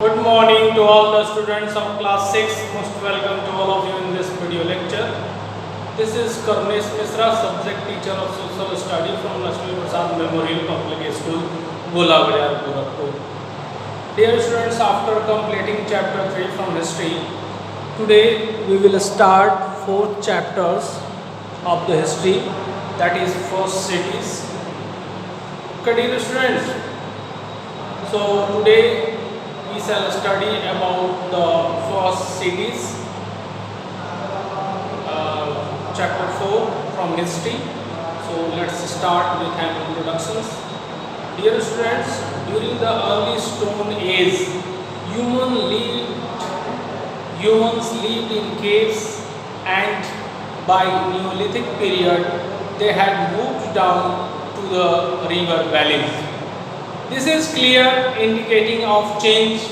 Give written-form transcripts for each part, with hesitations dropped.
Good morning to all the students of class 6. Most welcome to all of you in this video lecture. This is Karunesh Mishra, subject teacher of social study from Lakshmi Prasad Memorial Public School, Golagriya, Gorakhpur. Dear students, after completing chapter 3 from history, today we will start 4 chapters of the history, that is first cities. Okay, dear students, so today we shall study about the first cities, chapter 4 from history. So let's start with an introductions. Dear students, during the early Stone Age, humans lived in caves, and by Neolithic period they had moved down to the river valleys. This is clear indicating of change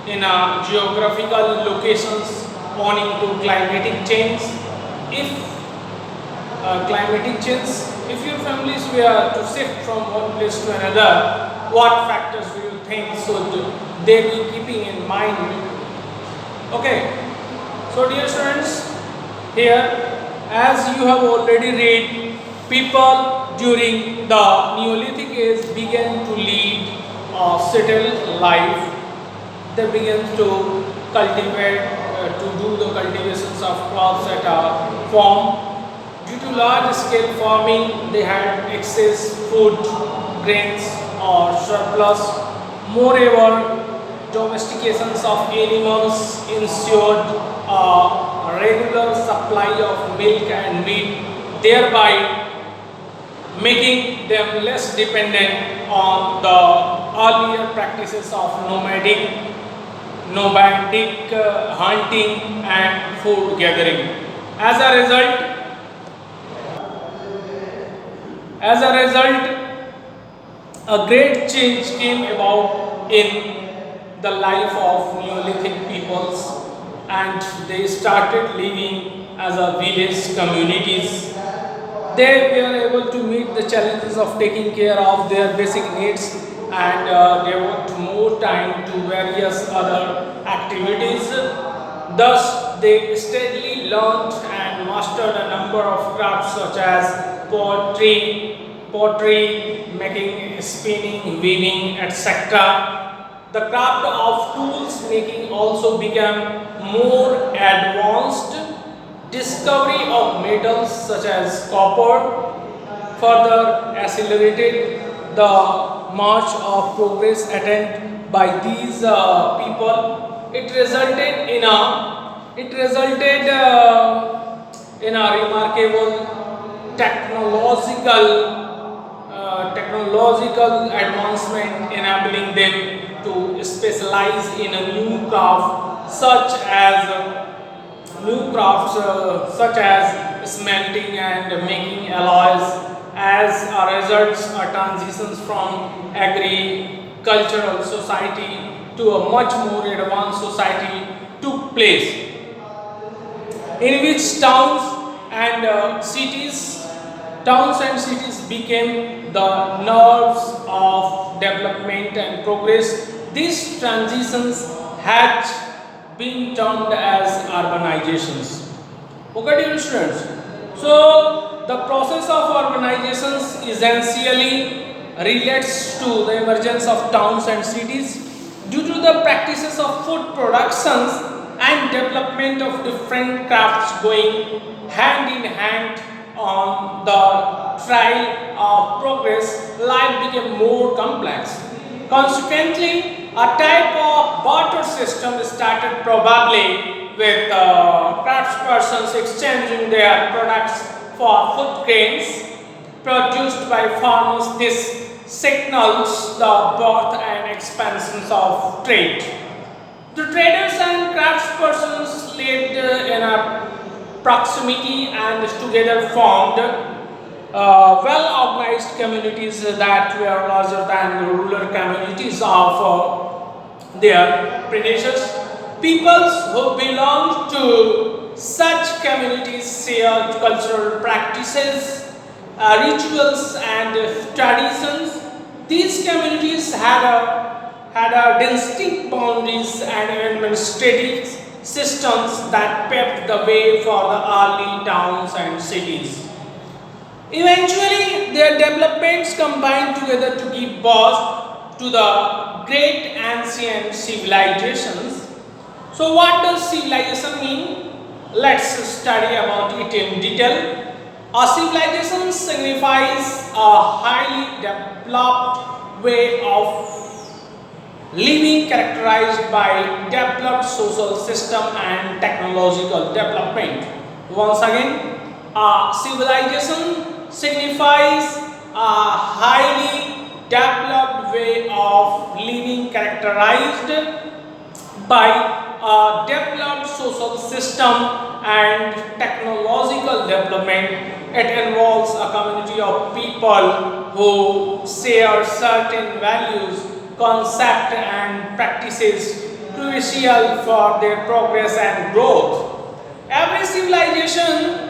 in geographical locations owing to climatic change. If climatic change, if your families were to shift from one place to another, what factors do you think should they be keeping in mind? Okay, so dear students, here as you have already read, people during the Neolithic age began to lead a settled life. They began to cultivate, to do the cultivations of crops at a farm. Due to large scale farming, they had excess food, grains or surplus. Moreover, domestications of animals ensured a regular supply of milk and meat, thereby making them less dependent on the earlier practices of nomadic hunting and food gathering. As a result, a great change came about in the life of Neolithic peoples, and they started living as a village communities. They were able to meet the challenges of taking care of their basic needs and devote more time to various other activities. Thus, they steadily learned and mastered a number of crafts such as pottery, making, spinning, weaving, etc. The craft of tools making also became more advanced. Discovery of metals such as copper further accelerated the march of progress attained by these people. It resulted in a remarkable technological advancement, enabling them to specialize in a new craft such as smelting and making alloys. As a result, a transitions from agricultural society to a much more advanced society took place, in which towns and cities became the nerves of development and progress. These transitions had been termed as urbanizations. Okay, dear students. So the process of urbanizations essentially relates to the emergence of towns and cities due to the practices of food productions and development of different crafts going hand in hand. On the trail of progress, life became more complex. Consequently, a type of barter system started, probably with craftspersons exchanging their products for food grains produced by farmers. This signals the birth and expansions of trade. The traders and craftspersons lived in a proximity and together formed well-organized communities that were larger than the rural communities of their predecessors. Peoples who belonged to such communities shared cultural practices, rituals and traditions. These communities had had a distinct boundaries and administrative systems that paved the way for the early towns and cities. Eventually, their developments combined together to give birth to the great ancient civilizations. So, what does civilization mean? Let's study about it in detail. A civilization signifies a highly developed way of living characterized by developed social system and technological development. Once again, a civilization signifies a highly developed way of living characterized by a developed social system and technological development. It involves a community of people who share certain values, concepts and practices crucial for their progress and growth. Every civilization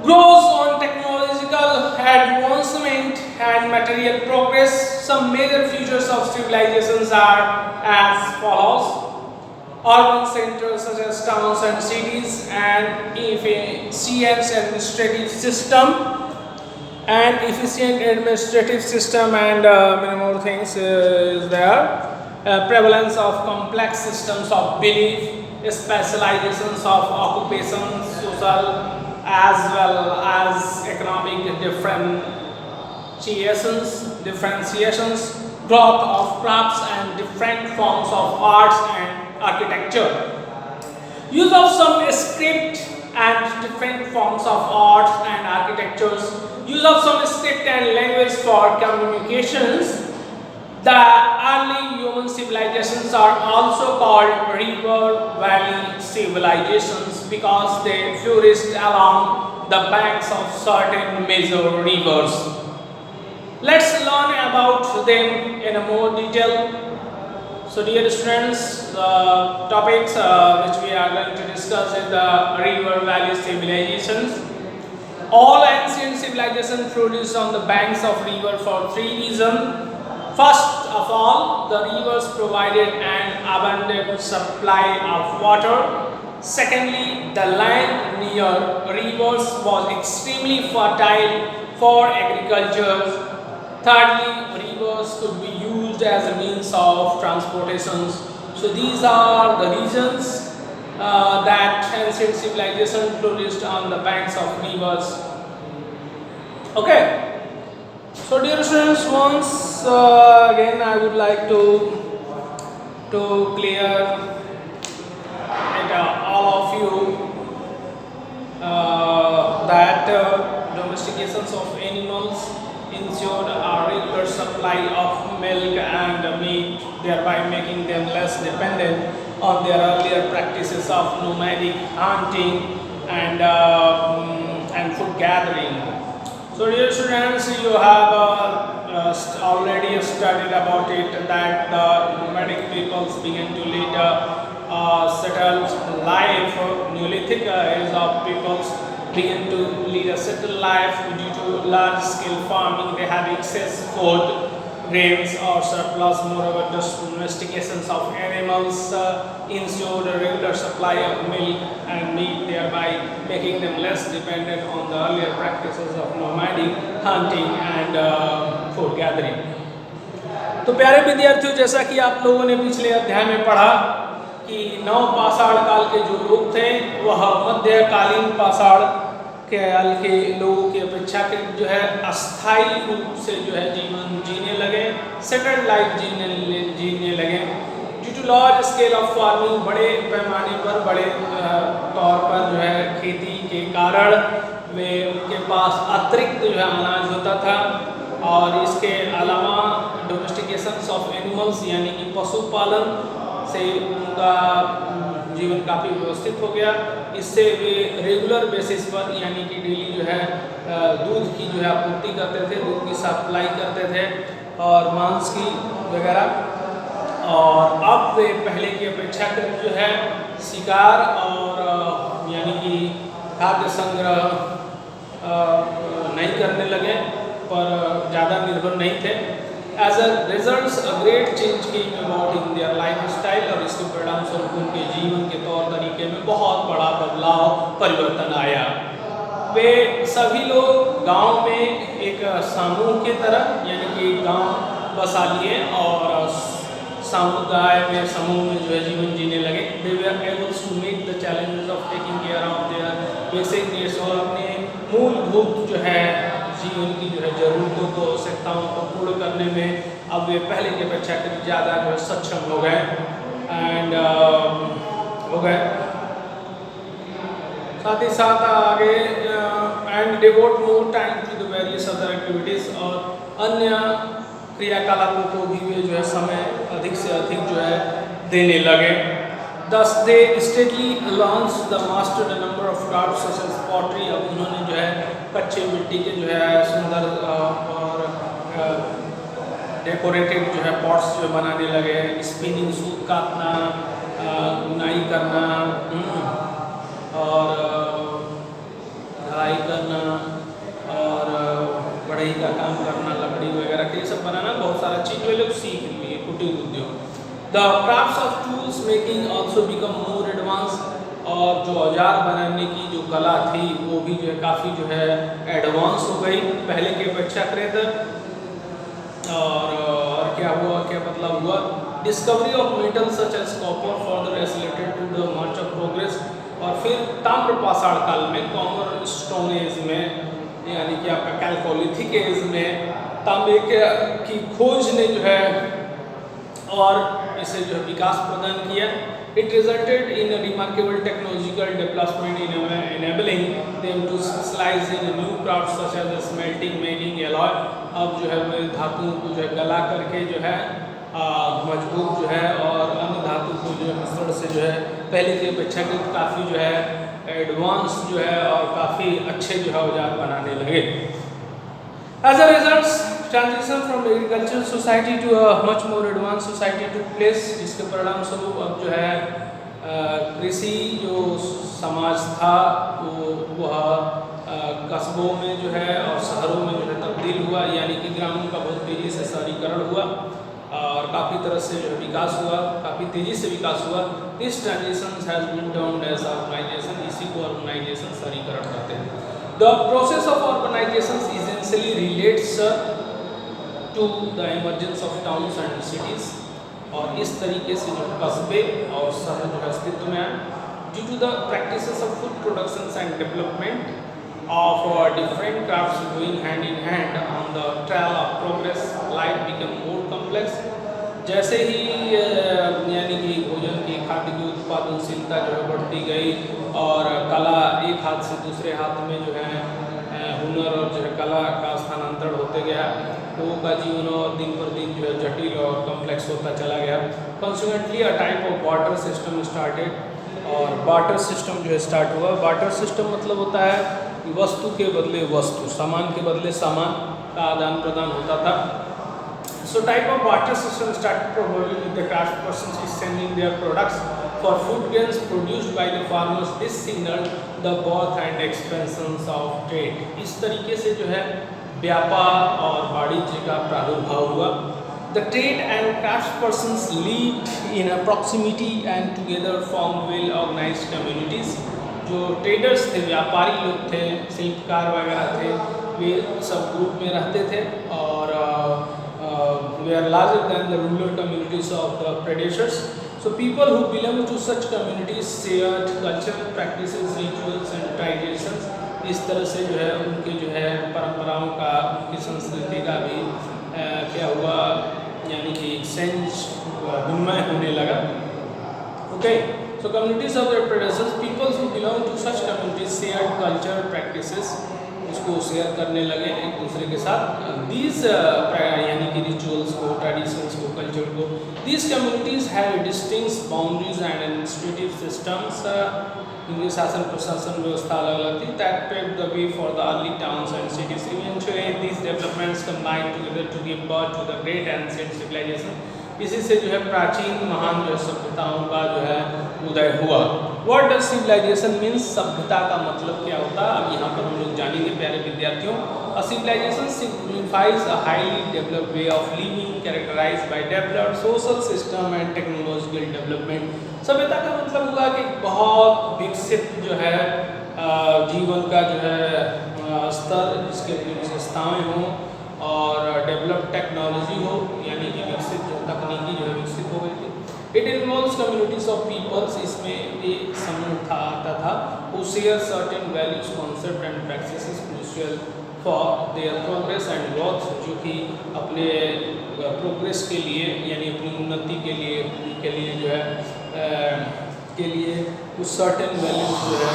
grows on technological advancement and material progress. Some major features of civilizations are as follows: urban centers such as towns and cities, and efficient administrative system, and many more things is there. Prevalence of complex systems of belief, specializations of occupations, social as well as economic differentiations, growth of crafts and different forms of arts and architecture, use of some script and different forms of arts and architectures, use of some script and language for communications. The early human civilizations are also called river valley civilizations because they flourished along the banks of certain major rivers. Let's learn about them in a more detail. So dear students, the topics which we are going to discuss is the river valley civilizations. All ancient civilizations flourished on the banks of river for three reasons. First of all, the rivers provided an abundant supply of water. Secondly, the land near rivers was extremely fertile for agriculture. Thirdly, rivers could be used as a means of transportation. So these are the reasons that ancient civilization flourished on the banks of rivers. Okay. So dear students, once again I would like to clear it all of you that domestications of animals ensured a regular supply of milk and meat, thereby making them less dependent on their earlier practices of nomadic hunting and food gathering. So dear students, you have already studied about it that the nomadic peoples began to lead a settled life. Neolithic age of peoples began to lead a settled life due to large scale farming. They had excess food, grains or surplus. Moreover, the domestications of animals ensured a regular supply of milk and meat, thereby making them less dependent on the earlier practices of nomadic hunting and food gathering. तो प्यारे विद्यार्थियों, जैसा कि आप लोगों ने पिछले अध्याय में पढ़ा कि नव पाषाण काल के जो लोग थे वह मध्यकालीन पाषाण काल के लोगों की अपेक्षाकृत जो है अस्थायी रूप से जो है जीवन जीने लगे, सेटल्ड लाइफ जीने लगे। Due to large scale of farming, बड़े पैमाने पर बड़े तौर पर जो है खेती के कारण वे उनके पास अतिरिक्त जो है अनाज होता था। और इसके अलावा डोमेस्टिकेशंस ऑफ एनिमल्स यानी कि पशुपालन से उनका जीवन काफ़ी व्यवस्थित हो गया। इससे वे रेगुलर बेसिस पर यानी कि डेली जो है दूध की जो है आपूर्ति करते थे, दूध की सप्लाई करते थे और मांस की वगैरह। और अब वे पहले की अपेक्षाकृत जो है शिकार और यानी कि खाद्य संग्रह नहीं करने लगे, पर ज़्यादा निर्भर नहीं थे। As a result, a great change came about in their lifestyle और इसके परिणाम स्वरूप उनके जीवन के तौर तरीके में बहुत बड़ा बदलाव परिवर्तन आया। वे सभी लोग गांव में एक समूह की तरह यानी कि गांव बसा लिए और समुदाय में समूह में जो है जीवन जीने लगे। They were able to meet the challenges of taking care of their basic needs और अपने मूलभूत जो है जीवन की जो है जरूरतों को आवश्यकताओं को पूर्ण करने में अब वे पहले की अपेक्षा ज़्यादा जो है सक्षम हो गए एंड हो गए। साथ ही साथ आगे and devote more time to the various other activities और अन्य क्रियाकलापों को भी वे जो है समय अधिक से अधिक जो है देने लगे। Thus they steadily launched the mastered a number of crafts such as pottery। अब उन्होंने जो है कच्चे मिट्टी के जो है सुंदर और डेकोरेटेड जो है पॉट्स जो बनाने लगे। स्पिनिंग सूत काटना, बुनाई करना और ढलाई करना और बढ़ई का काम करना, लकड़ी वगैरह के सब बनाना, बहुत सारा चीज़ वे लोग सीख लिए कुटीर उद्योग। The crafts of tools making also become more advanced और जो औजार बनाने की जो कला थी वो भी जो है काफ़ी जो है एडवांस हो गई पहले की अपेक्षाकृत। और क्या हुआ, क्या बदलाव हुआ? Discovery of metal such as copper further accelerated to the march of progress. और फिर ताम्र पाषाण काल में, कॉमर स्टोन एज में यानी कि आपका कैल्कोलिथिक एज में तांबे की खोज ने जो है और इसे जो है विकास प्रदान किया। It resulted in remarkable technological development enabling them to specialize in new crafts such as smelting, making alloy। अब जो है वो धातुओं को जो है गला करके जो है मजबूत जो है और अन्य धातु को जो है मिश्रण से जो है पहले की अपेक्षाकृत काफ़ी जो है एडवांस जो है और काफ़ी अच्छे जो है औजार बनाने लगे। As a result, transition from agricultural society to a much more advanced society took place, जिसके परिणाम स्वरूप अब जो है कृषि जो समाज था वह कस्बों में जो है और शहरों में जो है तब्दील हुआ, यानी कि ग्रामों का बहुत तेज़ी से शहरीकरण हुआ और काफ़ी तरह से जो है विकास हुआ, काफ़ी तेज़ी से विकास हुआ। This transition has been termed as urbanization. इसी को अर्बनाइजेशन शहरीकरण कहते हैं। The process of urbanization essentially relates to the emergence of towns and cities। और इस तरीके से जो कस्बे और शहर जो अस्तित्व में आए। Due to the practices of food production and development of different crafts going hand in hand on the trail of progress, life became more complex। जैसे ही यानी कि भोजन की खाद्य की उत्पादनशीलता जो है बढ़ती गई और कला एक हाथ से दूसरे हाथ में जो है हुनर और जो है कला का स्थानांतरण होते गया, लोगों का जीवन और दिन पर दिन जो है जटिल और कॉम्प्लेक्स होता चला गया। Consequently a type of barter system started और बार्टर सिस्टम जो है स्टार्ट हुआ। बार्टर सिस्टम मतलब होता है कि वस्तु के बदले वस्तु, सामान के बदले सामान का आदान प्रदान होता था। So type of barter system started probably with the craft persons exchanging their products for food grains produced by the farmers। This signaled the birth and expansions of trade। इस तरीके से जो है व्यापार और वाणिज्य का प्रादुर्भाव हुआ। The trade and craft persons lived in a proximity and together formed well organized communities। जो ट्रेडर्स थे, व्यापारी लोग थे, शिल्पकार वगैरह थे, वे सब ग्रुप में रहते थे और we are larger than the rural communities of the predecessors। So people who belong to such communities shared cultural practices, rituals and traditions। इस तरह से जो है उनके जो है परंपराओं का, उनकी संस्कृति का भी क्या हुआ यानी कि एक्सचेंज विनिमय होने लगा। Okay, so communities of the predecessors, people who belong to such communities shared cultural practices, उसको शेयर करने लगे एक दूसरे के साथ। दीज यानी कि रिचुअल्स को, ट्रेडिशंस को, कल्चर को। These communities have distinct boundaries and administrative systems. इनकी शासन प्रशासन व्यवस्था अलग अलग थी। That paved the way for the early towns and cities. Eventually these developments combined together to give birth to the great ancient civilization. इसी से जो है प्राचीन महान जो सभ्यताओं का जो है उदय हुआ। व्हाट डज सिविलाइजेशन मीन्स, सभ्यता का मतलब क्या होता है, अब यहाँ पर हम लोग जानेंगे प्यारे विद्यार्थियों। A civilisation signifies a highly developed way of living characterised by developed social system and technological development. सभ्यता का मतलब होगा कि बहुत विकसित जो है जीवन का जो है स्तर, जिसके लिए विशेषताएँ हों और डेवलप्ड टेक्नोलॉजी हो, यानी कि विकसित जो तकनीकी जो है विकसित हो गई थी। It involves communities of peoples, इसमें एक समूह था आता था who share certain values concept and practices crucial for their progress and growth, जो कि अपने प्रोग्रेस के लिए यानी अपनी उन्नति के लिए जो है के लिए कुछ सर्टेन वैल्यूज जो है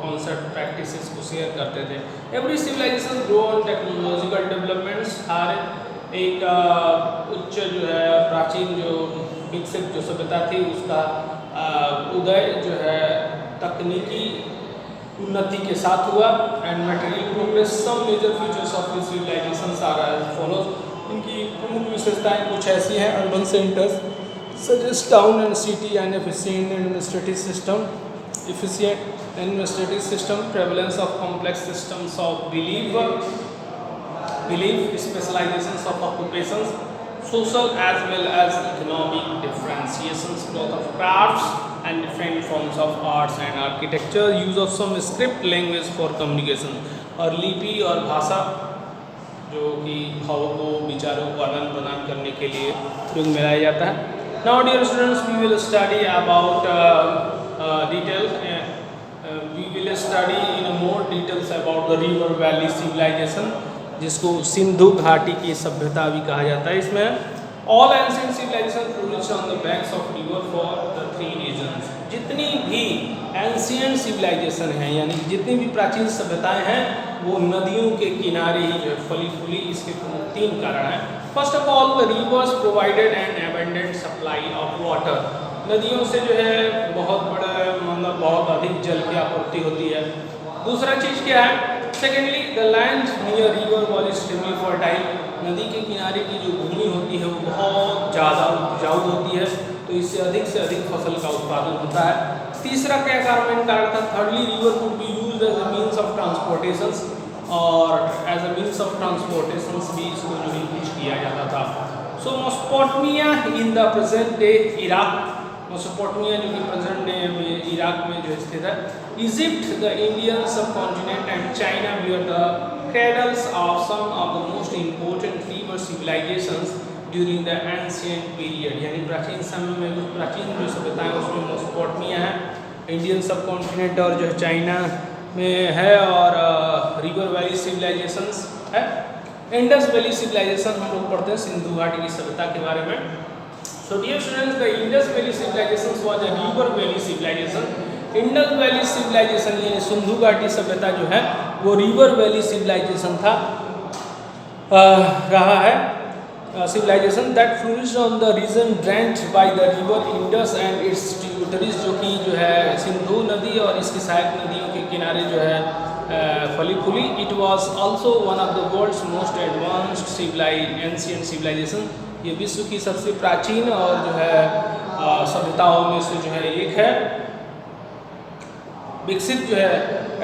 कॉन्सेप्ट प्रैक्टिसेस को शेयर करते थे। Every civilisation grow on technological developments, हर एक उच्च जो है प्राचीन जो विकसित जो सभ्यता थी उसका उदय जो है तकनीकी उन्नति के साथ हुआ। And material progress, some major features of this civilizations are as follows, इनकी प्रमुख विशेषताएं कुछ ऐसी हैं। Urban centres such as town and city and efficient administrative system, prevalence of complex systems of belief, specializations of occupations, social as well as economic differentiations, growth of crafts and different forms of arts and architecture, use of some script language for communication, और लिपि और भाषा जो कि भावों को विचारों को आदान प्रदान करने के लिए प्रयोग में लाया जाता है। Now dear students, we will study about we will study in more details about the river valley civilization, जिसको सिंधु घाटी की सभ्यता भी कहा जाता है। इसमें all ancient civilization flourished on the banks of river for the three reasons, जितनी भी एंशियंट सिविलाइजेशन है यानी जितनी भी प्राचीन सभ्यताएं हैं वो नदियों के किनारे ही जो फली फूली, इसके प्रमुख तीन कारण हैं। First of all, the reverse provided N abundant supply of water, नदियों से जो है बहुत बड़ा मतलब बहुत अधिक जल की आपूर्ति होती है। दूसरा चीज़ क्या है, secondly the land near river was extremely fertile, नदी के किनारे की जो भूमि होती है वो बहुत ज़्यादा उपजाऊ होती है, तो इससे अधिक फसल का उत्पादन होता है। तीसरा क्या कारण था, thirdly river could be used as a means of transportations, और as a means of transportations भी इसको जो है यूज किया जाता था। So Mesopotamia in the present day Iraq, Mesopotamia जो कि प्रेजेंट डे में इराक में जो स्थित है, इजिप्ट, द इंडियन सब continent and China were the cradles of some of the most important river civilizations during the ancient period, यानी प्राचीन समय में जो प्राचीन जो सभ्यताएं उसमें मेसोपोटामिया है, इंडियन सब कॉन्टिनेंट और जो है चाइना में है, और रिवर वैली सिविलाइजेशंस है। इंडस वैली सिविलाइजेशन हम लोग पढ़ते हैं सिंधु घाटी की सभ्यता के बारे में। So dear students, the Indus valley civilization was a river valley civilization. Indus valley civilization यानी सिंधु घाटी सभ्यता जो है वो रिवर वैली सिविलाइजेशन था रहा है civilization that flourished on the region drenched by the river Indus and its tributaries, जो कि जो है सिंधु नदी और इसकी सहायक नदियों के किनारे जो है फली फूली। It was also one of the world's most advanced ancient civilization, ये विश्व की सबसे प्राचीन और जो है सभ्यताओं में से जो है एक है, विकसित जो है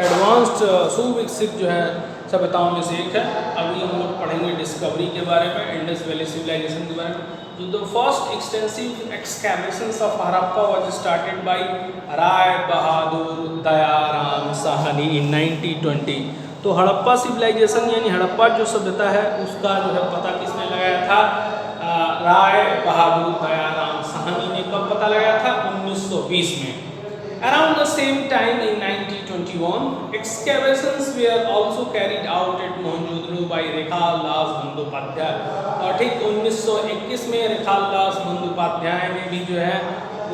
एडवांस्ड सुविकसित जो है सभ्यताओं में से एक है। अभी हम लोग पढ़ेंगे डिस्कवरी के बारे में, इंडस वैली सिविलाइजेशन के बारे में। जो the first extensive excavations of Harappa was started by Rai Bahadur Dayaram Sahni in 1920। तो हड़प्पा सिविलाइजेशन यानी हड़प्पा जो सभ्यता है उसका जो है पता किसने लगाया था, राय बहादुर दयाराम साहनी ने कब पता लगाया था, 1920 में। Around the same time in 1921, excavations were also carried out at Mohenjo-daro by रेखाल दास बंदोपाध्याय, और ठीक 1921 में रेखाल दास बंदोपाध्याय ने भी जो है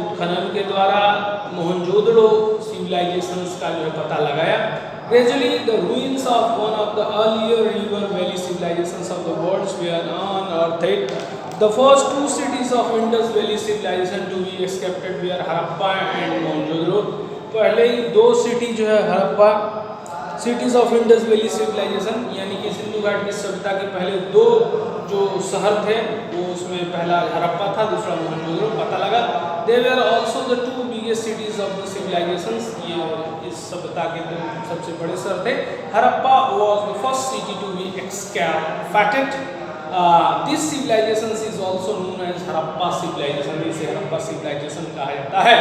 उत्खनन के द्वारा मोहनजोदड़ो सिविलाइजेशंस का जो है पता लगाया। Gradually, the ruins of one of the earlier river valley civilizations of the world were unearthed. The first two cities of Indus Valley civilization to be excavated were Harappa and Mohenjo-daro. पहले ही दो city जो है Harappa cities of Indus valley civilization, यानी कि सिंधु घाट की सभ्यता के पहले दो जो शहर थे वो, उसमें पहला हड़प्पा था, दूसरा मोहनजोदड़ो, पता लगा। They were also the two biggest cities of the civilisations, ये इस सभ्यता के दो सबसे बड़े शहर थे। Harappa was the first city to be excavated. This civilisation is also known as Harappa civilisation, इसे हड़प्पा सिविलाइजेशन कहा जाता है।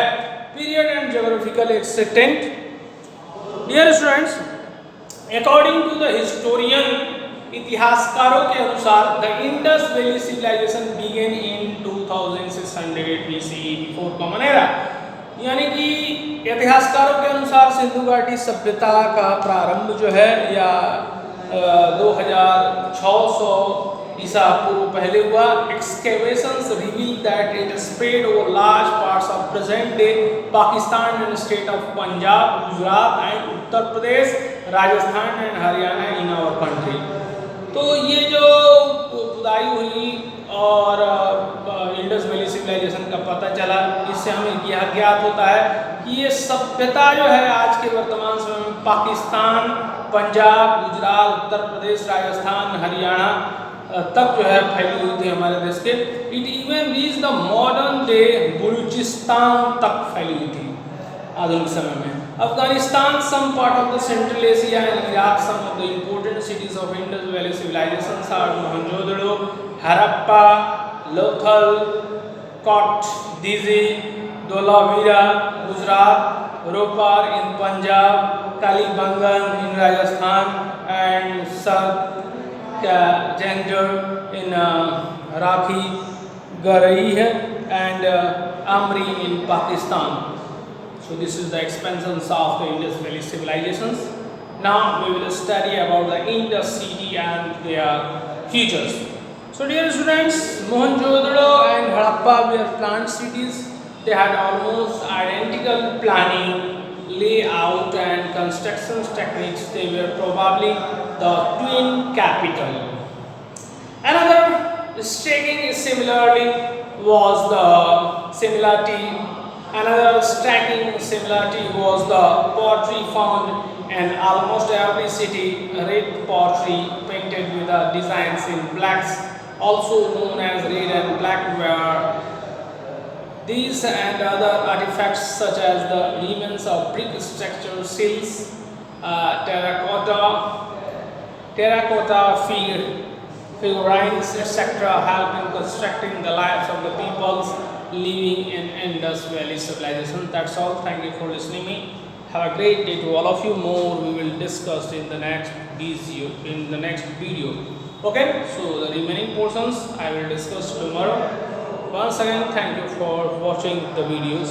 Period and geographical extent. Dear students, according to the historian, इतिहासकारों के अनुसार the Indus valley civilisation began in 2600 BCE before common era, यानी कि इतिहासकारों के अनुसार सिंधु घाटी सभ्यता का प्रारंभ जो है या 2600 ईसा पूर्व पहले हुआ। Excavations reveal that it spread over large parts of present day Pakistan and state of Punjab, Gujarat and Uttar Pradesh, Rajasthan and Haryana in our country. तो ये जो खुदाई हुई और इंडस वैली सिविलाइजेशन का पता चला, इससे हमें यह ज्ञात होता है कि ये सभ्यता जो है आज के वर्तमान समय में पाकिस्तान, पंजाब, गुजरात, उत्तर प्रदेश, राजस्थान, हरियाणा तक जो है फैली हुई थी हमारे देश के। It even reach the modern day Balochistan तक फैली हुई थी आधुनिक समय में। Afghanistan, some part of the Central Asia and Iraq, some of the important cities of Indus Valley civilizations are Mohenjo-daro, Harappa, Lothal, Kot Diji, Dholavira, Gujarat, Ropar in Punjab, Kalibangan in Rajasthan, and Sarkar in Rakhi Garhi and Amri in Pakistan. So this is the expansions of the Indus Valley civilizations. Now we will study about the Indus city and their features. So dear students, Mohenjo-daro and Harappa were planned cities. They had almost identical planning, layout and construction techniques. They were probably the twin capital. Another striking similarity was the Another striking similarity was the pottery found in almost every city. Red pottery painted with the designs in blacks, also known as red and black ware. These and other artifacts such as the remnants of brick structure, seals, terracotta figurines, etc. help in constructing the lives of the peoples living in Indus Valley civilization. That's all. Thank you for listening me. Have a great day to all of you. More we will discuss in the next video. Okay, so the remaining portions I will discuss tomorrow. Once again, thank you for watching the videos.